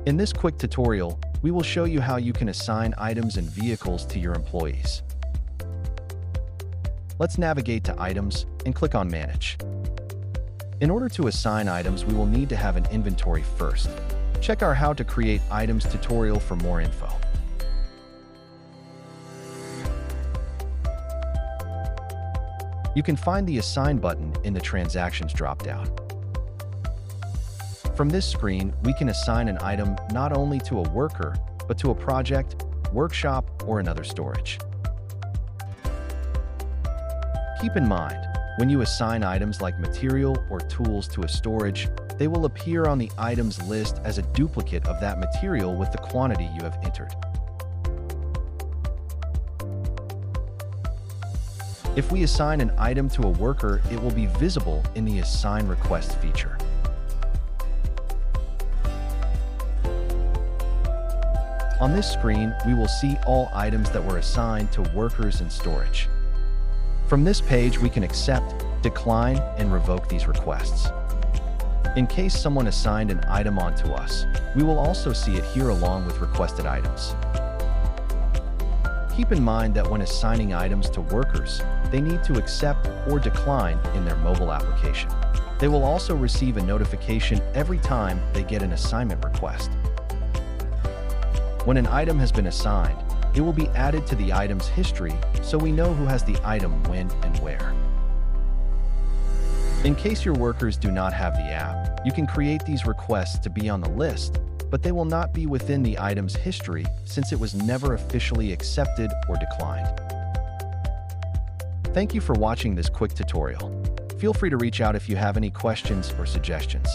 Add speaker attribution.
Speaker 1: In this quick tutorial, we will show you how you can assign items and vehicles to your employees. Let's navigate to Items and click on Manage. In order to assign items, we will need to have an inventory first. Check our How to Create Items tutorial for more info. You can find the Assign button in the Transactions dropdown. From this screen, we can assign an item not only to a worker, but to a project, workshop, or another storage. Keep in mind, when you assign items like material or tools to a storage, they will appear on the items list as a duplicate of that material with the quantity you have entered. If we assign an item to a worker, it will be visible in the Assign Request feature. On this screen, we will see all items that were assigned to workers in storage. From this page, we can accept, decline, and revoke these requests. In case someone assigned an item onto us, we will also see it here along with requested items. Keep in mind that when assigning items to workers, they need to accept or decline in their mobile application. They will also receive a notification every time they get an assignment request. When an item has been assigned, it will be added to the item's history so we know who has the item when and where. In case your workers do not have the app, you can create these requests to be on the list, but they will not be within the item's history since it was never officially accepted or declined. Thank you for watching this quick tutorial. Feel free to reach out if you have any questions or suggestions.